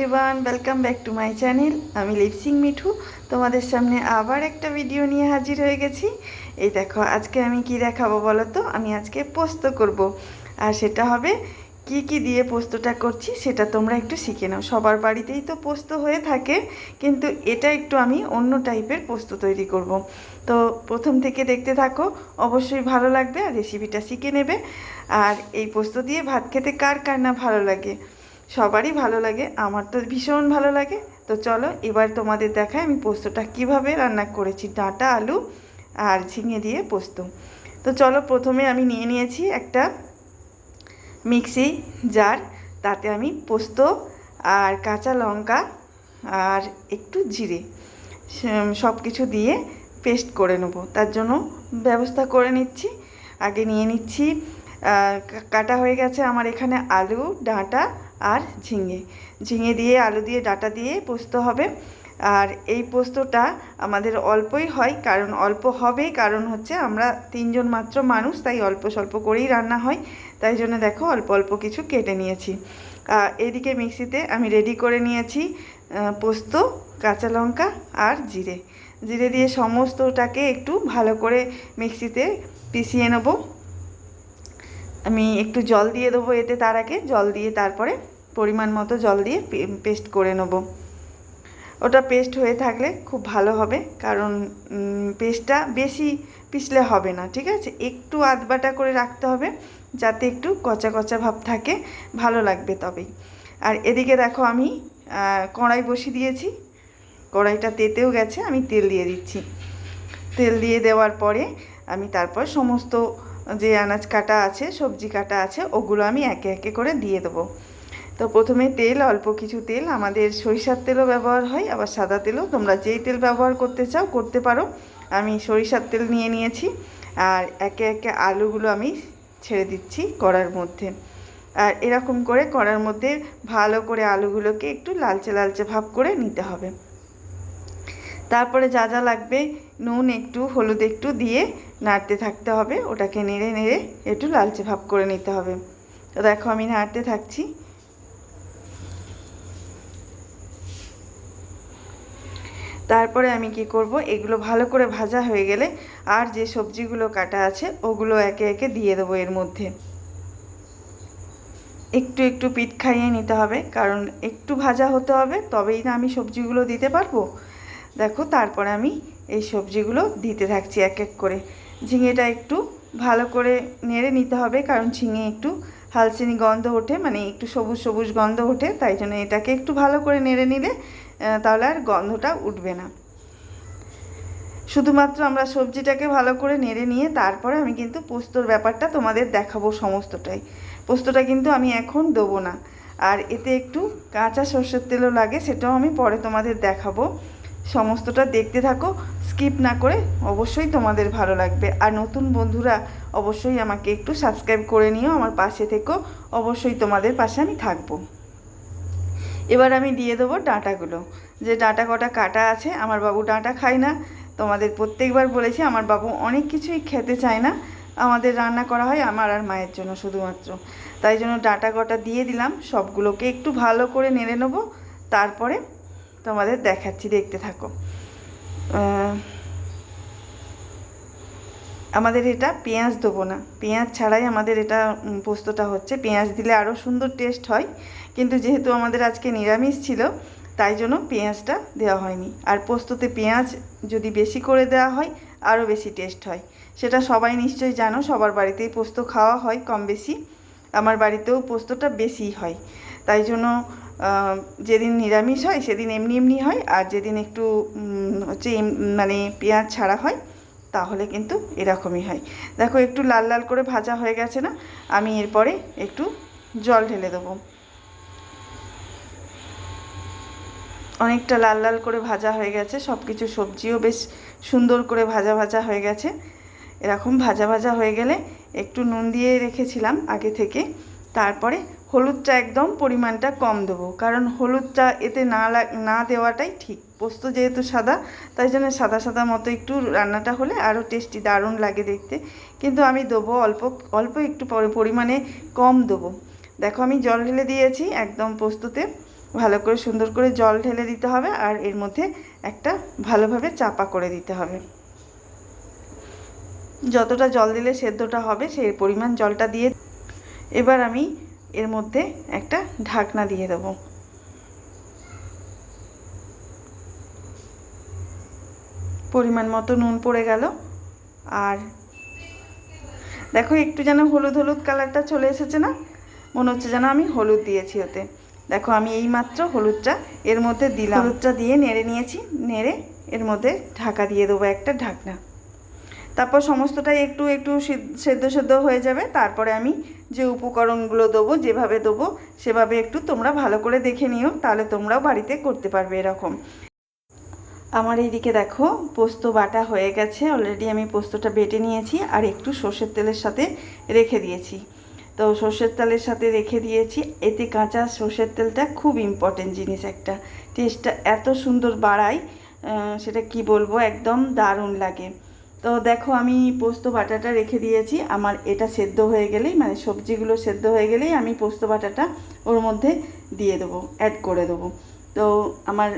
Everyone, welcome back to my channel. আমি lip sync Mithu তোমাদের সামনে আবার একটা ভিডিও নিয়ে হাজির হয়ে গেছি। এই দেখো আজকে আমি কি দেখাবো বলো তো। আমি আজকে পোস্ত করব, আর সেটা হবে কি কি দিয়ে পোস্তটা করছি সেটা তোমরা একটু শিখে নাও। সবার বাড়িতেই তো পোস্ত হয়ে থাকে, কিন্তু এটা একটু আমি অন্য টাইপের পোস্ত তৈরি করব। তো প্রথম থেকে দেখতে থাকো, অবশ্যই ভালো লাগবে আর রেসিপিটা শিখে নেবে। আর এই পোস্ত দিয়ে ভাত খেতে কার কার না ভালো লাগে, সবারই ভালো লাগে, আমার তো ভীষণ ভালো লাগে। তো চলো এবার তোমাদের দেখায় আমি পোস্তটা কিভাবে রান্না করেছি, ডাঁটা আলু আর ঝিঙে দিয়ে পোস্ত। তো চলো, প্রথমে আমি নিয়ে নিয়েছি একটা মিক্সি জার, তাতে আমি পোস্ত আর কাঁচা লঙ্কা আর একটু জিরে সব কিছু দিয়ে পেস্ট করে নেব। তার জন্য ব্যবস্থা করে নিচ্ছি। আগে নিয়ে নিচ্ছি, কাটা হয়ে গেছে আমার এখানে আলু, ডাঁটা আর ঝিঙে। ঝিঙে দিয়ে আলু দিয়ে ডাঁটা দিয়ে পোস্ত হবে। আর এই পোস্তটা আমাদের অল্পই হয়, কারণ অল্প হবে, কারণ হচ্ছে আমরা তিনজন মাত্র মানুষ, তাই অল্প স্বল্প করেই রান্না হয়। তাই জন্য দেখো অল্প অল্প কিছু কেটে নিয়েছি। এদিকে মিক্সিতে আমি রেডি করে নিয়েছি পোস্ত, কাঁচা লঙ্কা আর জিরে। জিরে দিয়ে সমস্তটাকে একটু ভালো করে মিক্সিতে পিষিয়ে নেব। আমি একটু জল দিয়ে দেবো এতে, তার আগে জল দিয়ে তারপরে পরিমাণ মতো জল দিয়ে পেস্ট করে নেব। ওটা পেস্ট হয়ে থাকলে খুব ভালো হবে, কারণ পেস্টটা বেশি পিষলে হবে না, ঠিক আছে? একটু আধবাটা করে রাখতে হবে, যাতে একটু কচা কচা ভাব থাকে, ভালো লাগবে তবেই। আর এদিকে দেখো আমি কড়াই বসিয়ে দিয়েছি, কড়াইটা তেতেও গেছে, আমি তেল দিয়ে দিচ্ছি। তেল দিয়ে দেওয়ার পরে আমি তারপর সমস্ত যে আনাজ কাটা আছে, সবজি কাটা আছে, ওগুলো আমি একে একে করে দিয়ে দেবো। তো প্রথমে তেল, অল্প কিছু তেল, আমাদের সরিষার তেলও ব্যবহার হয়, আবার সাদা তেলও, তোমরা যেই তেল ব্যবহার করতে চাও করতে পারো। আমি সরিষার তেল নিয়ে নিয়েছি। আর একে একে আলুগুলো আমি ছেড়ে দিচ্ছি কড়ার মধ্যে। আর এরকম করে কড়ার মধ্যে ভালো করে আলুগুলোকে একটু লালচে লালচে ভাব করে নিতে হবে। তারপরে যা যা লাগবে, নুন একটু, হলুদ একটু দিয়ে নাড়তে থাকতে হবে, ওটাকে নেড়ে নেড়ে একটু লালচে ভাব করে নিতে হবে। তো দেখো আমি নাড়তে থাকছি। তারপরে আমি কি করব, এগুলো ভালো করে ভাজা হয়ে গেলে আর যে সবজিগুলো কাটা আছে ওগুলো একে একে দিয়ে দেবো এর মধ্যে। একটু একটু পিঠ খাইয়ে নিতে হবে, কারণ একটু ভাজা হতে হবে, তবেই না আমি সবজিগুলো দিতে পারবো। দেখো তারপরে আমি এই সবজিগুলো দিতে থাকছি এক এক করে। ঝিঙেটা একটু ভালো করে নেড়ে নিতে হবে, কারণ ঝিঙে একটু হালচিনি গন্ধ ওঠে, মানে একটু সবুজ সবুজ গন্ধ ওঠে, তাই জন্য এটাকে একটু ভালো করে নেড়ে নিলে তাহলে আর গন্ধটা উঠবে না। শুধুমাত্র আমরা সবজিটাকে ভালো করে নেড়ে নিয়ে তারপরে আমি কিন্তু পোস্তর ব্যাপারটা তোমাদের দেখাবো সমস্তটাই। পোস্তটা কিন্তু আমি এখন দেবো না। আর এতে একটু কাঁচা সর্ষের তেলও লাগে, সেটাও আমি পরে তোমাদের দেখাবো। সমস্তটা দেখতে থাকো, স্কিপ না করে, অবশ্যই তোমাদের ভালো লাগবে। আর নতুন বন্ধুরা অবশ্যই আমাকে একটু সাবস্ক্রাইব করে নিও, আমার পাশে থেকো, অবশ্যই তোমাদের পাশে আমি থাকবো। এবার আমি দিয়ে দেবো ডাঁটাগুলো। যে ডাঁটা কটা কাটা আছে, আমার বাবু ডাঁটা খায় না, তোমাদের প্রত্যেকবার বলেছি আমার বাবু অনেক কিছুই খেতে চায় না। আমাদের রান্না করা হয় আমার আর মায়ের জন্য শুধুমাত্র, তাই জন্য ডাঁটা কটা দিয়ে দিলাম। সবগুলোকে একটু ভালো করে নেড়ে নেবো, তারপরে তোমাদের দেখাচ্ছি, দেখতে থাকো। আমাদের এটা পেঁয়াজ দেবো না, পেঁয়াজ ছাড়াই আমাদের এটা পোস্তটা হচ্ছে। পেঁয়াজ দিলে আরও সুন্দর টেস্ট হয়, কিন্তু যেহেতু আমাদের আজকে নিরামিষ ছিল, তাই জন্য পেঁয়াজটা দেওয়া হয়নি। আর পোস্ততে পেঁয়াজ যদি বেশি করে দেওয়া হয় আরও বেশি টেস্ট হয়, সেটা সবাই নিশ্চয়ই জানো। সবার বাড়িতেই পোস্ত খাওয়া হয় কম বেশি, আমার বাড়িতেও পোস্তটা বেশি হয়। তাই জন্য যেদিন নিরামিষ হয় সেদিন এমনি এমনি হয়, আর যেদিন একটু হচ্ছে মানে পেঁয়াজ ছাড়া হয় তাহলে কিন্তু এরকমই হয়। দেখো একটু লাল লাল করে ভাজা হয়ে গেছে না, আমি এরপরে একটু জল ঢেলে দেবো। অনেকটা লাল লাল করে ভাজা হয়ে গেছে, সব কিছু সবজিও বেশ সুন্দর করে ভাজা ভাজা হয়ে গেছে। এরকম ভাজা ভাজা হয়ে গেলে একটু নুন দিয়ে রেখেছিলাম আগে থেকে, তারপরে হলুদটা একদম পরিমাণটা কম দেবো, কারণ হলুদটা এতে না দেওয়াটাই ঠিক। পোস্ত যেহেতু সাদা, তাই জন্য সাদা সাদা মতো একটু রান্নাটা হলে আরও টেস্টি দারুণ লাগে দেখতে, কিন্তু আমি দেবো অল্প অল্প, একটু পরিমাণে কম দেবো। দেখো আমি জল ঢেলে দিয়েছি একদম পোস্ততে, ভালো করে সুন্দর করে জল ঢেলে দিতে হবে আর এর মধ্যে একটা ভালোভাবে চাপা করে দিতে হবে। যতটা জল দিলে সেদ্ধটা হবে সেই পরিমাণ জলটা দিয়ে এবার আমি এর মধ্যে একটা ঢাকনা দিয়ে দেবো। পরিমাণ মতো নুন পড়ে গেল। আর দেখো একটু যেন হলুদ হলুদ কালারটা চলে এসেছে না, মনে হচ্ছে যেন আমি হলুদ দিয়েছি ওতে। দেখো আমি এই মাত্র হলুদটা এর মধ্যে দিলাম, হলুদটা দিয়ে নেড়ে নিয়েছি। নেড়ে এর মধ্যে ঢাকা দিয়ে দেবো একটা ঢাকনা। তারপর সমস্তটাই একটু একটু সেদ্ধ সেদ্ধ হয়ে যাবে। তারপরে আমি যে উপকরণগুলো দেবো, যেভাবে দেবো সেভাবে একটু তোমরা ভালো করে দেখে নিও, তাহলে তোমরাও বাড়িতে করতে পারবে এরকম। আমার এইদিকে দেখো পোস্ত বাটা হয়ে গেছে অলরেডি। আমি পোস্তটা বেটে নিয়েছি আর একটু সর্ষের তেলের সাথে রেখে দিয়েছি। তো সর্ষের তেলের সাথে রেখে দিয়েছি, এতে কাঁচা সর্ষের তেলটা খুব ইম্পর্টেন্ট জিনিস, একটা টেস্টটা এত সুন্দর বাড়ায়, সেটা কি বলবো, একদম দারুণ লাগে। তো দেখো আমি পোস্ত বাটাটা রেখে দিয়েছি। আমার এটা সেদ্ধ হয়ে গেলেই, মানে সবজিগুলো সেদ্ধ হয়ে গেলেই আমি পোস্ত বাটাটা ওর মধ্যে দিয়ে দেবো, অ্যাড করে দেবো। তো আমার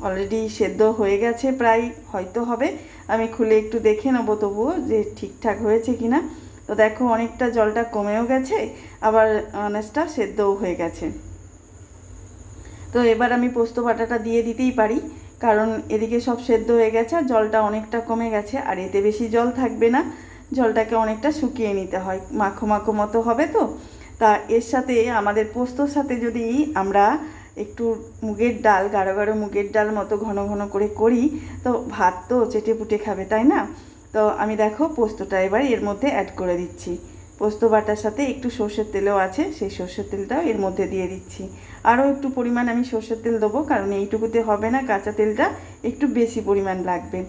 অলরেডি সেদ্ধ হয়ে গেছে প্রায়, হয়তো হবে, আমি খুলে একটু দেখে নেবো তবুও যে ঠিকঠাক হয়েছে কি না। তো দেখো অনেকটা জলটা কমেও গেছে, আবার অনেকটা সেদ্ধও হয়ে গেছে। তো এবার আমি পোস্ত বাটাটা দিয়ে দিতেই পারি, কারণ এদিকে সব সেদ্ধ হয়ে গেছে আর জলটা অনেকটা কমে গেছে। আর এতে বেশি জল থাকবে না, জলটাকে অনেকটা শুকিয়ে নিতে হয়, মাখো মাখো মতো হবে। তো তা এর সাথে আমাদের পোস্তর সাথে যদি আমরা একটু মুগের ডাল, গাঢ় গাঢ় মুগের ডাল মতো ঘন ঘন করে করি, তো ভাত তো চেটে পুটে খাবে, তাই না? তো আমি দেখো পোস্তটা এবার এর মধ্যে অ্যাড করে দিচ্ছি। পোস্ত বাটার সাথে একটু সর্ষের তেলও আছে, সেই সর্ষের তেলটাও এর মধ্যে দিয়ে দিচ্ছি। আরও একটু পরিমাণ আমি সর্ষের তেল দেবো, কারণ এইটুকুতে হবে না, কাঁচা তেলটা একটু বেশি পরিমাণ লাগবে।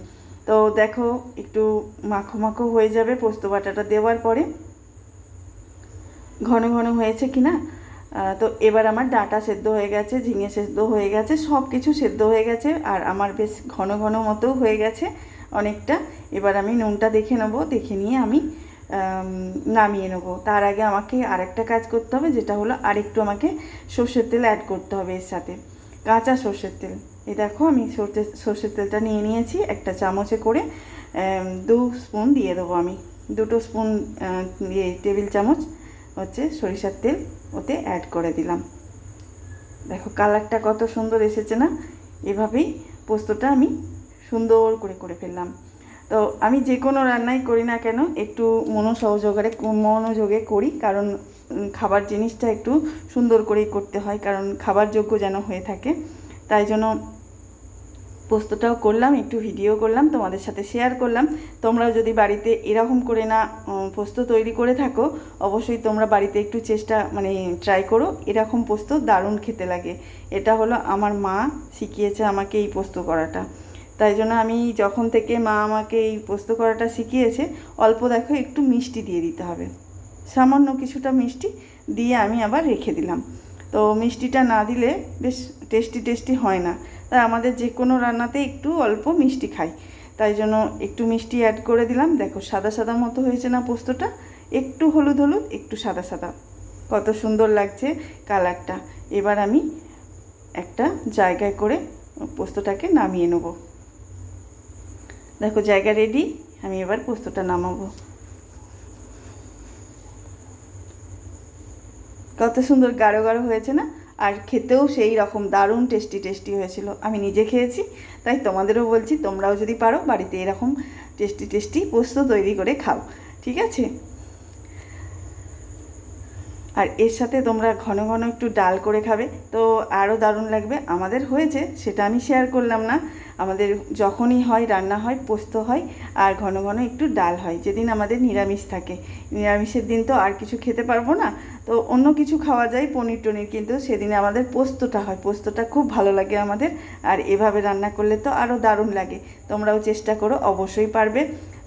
তো দেখো একটু মাখো মাখো হয়ে যাবে পোস্ত বাটাটা দেওয়ার পরে, ঘন ঘন হয়েছে কি না। তো এবার আমার ডাঁটা সেদ্ধ হয়ে গেছে, ঝিঙে সেদ্ধ হয়ে গেছে, সব কিছু সেদ্ধ হয়ে গেছে আর আমার বেশ ঘন ঘন মতো হয়ে গেছে অনেকটা। এবার আমি নুনটা দেখে নেবো, দেখে নিয়ে আমি নামিয়ে নেবো। তার আগে আমাকে আরেকটা কাজ করতে হবে, যেটা হলো আরেকটু আমাকে সর্ষের তেল অ্যাড করতে হবে এর সাথে, কাঁচা সর্ষের তেল। এই দেখো আমি সর্ষের তেলটা নিয়ে নিয়েছি, একটা চামচে করে 2 স্পুন দিয়ে দেবো আমি। 2 স্পুন টেবিল চামচ হচ্ছে সরিষার তেল ওতে অ্যাড করে দিলাম। দেখো কালারটা কত সুন্দর এসেছে না। এভাবেই পোস্তটা আমি সুন্দর করে করে ফেললাম। তো আমি যে কোনো রান্নাই করি না কেন একটু মনোযোগে করি, কারণ খাবার জিনিসটা একটু সুন্দর করেই করতে হয়, কারণ খাবার যোগ্য যেন হয়ে থাকে। তাই জন্য পোস্তটাও করলাম, একটু ভিডিও করলাম, তোমাদের সাথে শেয়ার করলাম। তোমরাও যদি বাড়িতে এরকম করে না পোস্ত তৈরি করে থাকো, অবশ্যই তোমরা বাড়িতে একটু ট্রাই করো, এরকম পোস্ত দারুণ খেতে লাগে। এটা হলো আমার মা শিখিয়েছে আমাকে এই পোস্ত করাটা। তাই জন্য আমি যখন থেকে মা আমাকে এই পোস্ত করাটা শিখিয়েছে, অল্প দেখো একটু মিষ্টি দিয়ে দিতে হবে, সামান্য কিছুটা মিষ্টি দিয়ে আমি আবার রেখে দিলাম। তো মিষ্টিটা না দিলে বেশ টেস্টি হয় না, তাই আমাদের যে কোনো রান্নাতে একটু অল্প মিষ্টি খাই, তাই জন্য একটু মিষ্টি অ্যাড করে দিলাম। দেখো সাদা সাদা মতো হয়েছে না পোস্তটা, একটু হলুদ হলুদ একটু সাদা সাদা, কত সুন্দর লাগছে কালারটা। এবার আমি একটা জায়গায় করে পোস্তটাকে নামিয়ে নেব। দেখো জায়গা রেডি, আমি এবার পোস্তটা নামাবো। কত সুন্দর গাঢ় গাঢ় হয়েছে না, আর খেতেও সেই রকম দারুণ টেস্টি হয়েছিল। আমি নিজে খেয়েছি, তাই তোমাদেরও বলছি তোমরাও যদি পারো বাড়িতে এরকম টেস্টি পোস্ত তৈরি করে খাও, ঠিক আছে? আর এর সাথে তোমরা ঘন ঘন একটু ডাল করে খাবে, তো আরও দারুণ লাগবে। আমাদের হয়েছে, সেটা আমি শেয়ার করলাম না। আমাদের যখনই হয় রান্না হয়, পোস্ত হয় আর ঘন ঘন একটু ডাল হয়, যেদিন আমাদের নিরামিষ থাকে। নিরামিষের দিন তো আর কিছু খেতে পারবো না, তো অন্য কিছু খাওয়া যায়, পনির টনির, কিন্তু সেদিনে আমাদের পোস্তটা হয়। পোস্তটা খুব ভালো লাগে আমাদের, আর এভাবে রান্না করলে তো আরও দারুণ লাগে। তোমরাও চেষ্টা করো, অবশ্যই পারবে।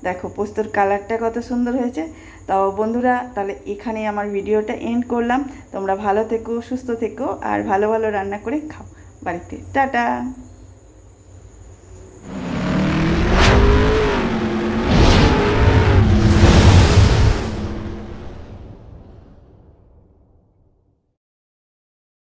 দেখো পোস্তর কালারটা কত সুন্দর হয়েছে। তো বন্ধুরা, তাহলে এখানেই আমার ভিডিওটা এন্ড করলাম। তোমরা ভালো থেকো, সুস্থ থেকো আর ভালো ভালো রান্না করে খাও বাড়িতে। টাটা।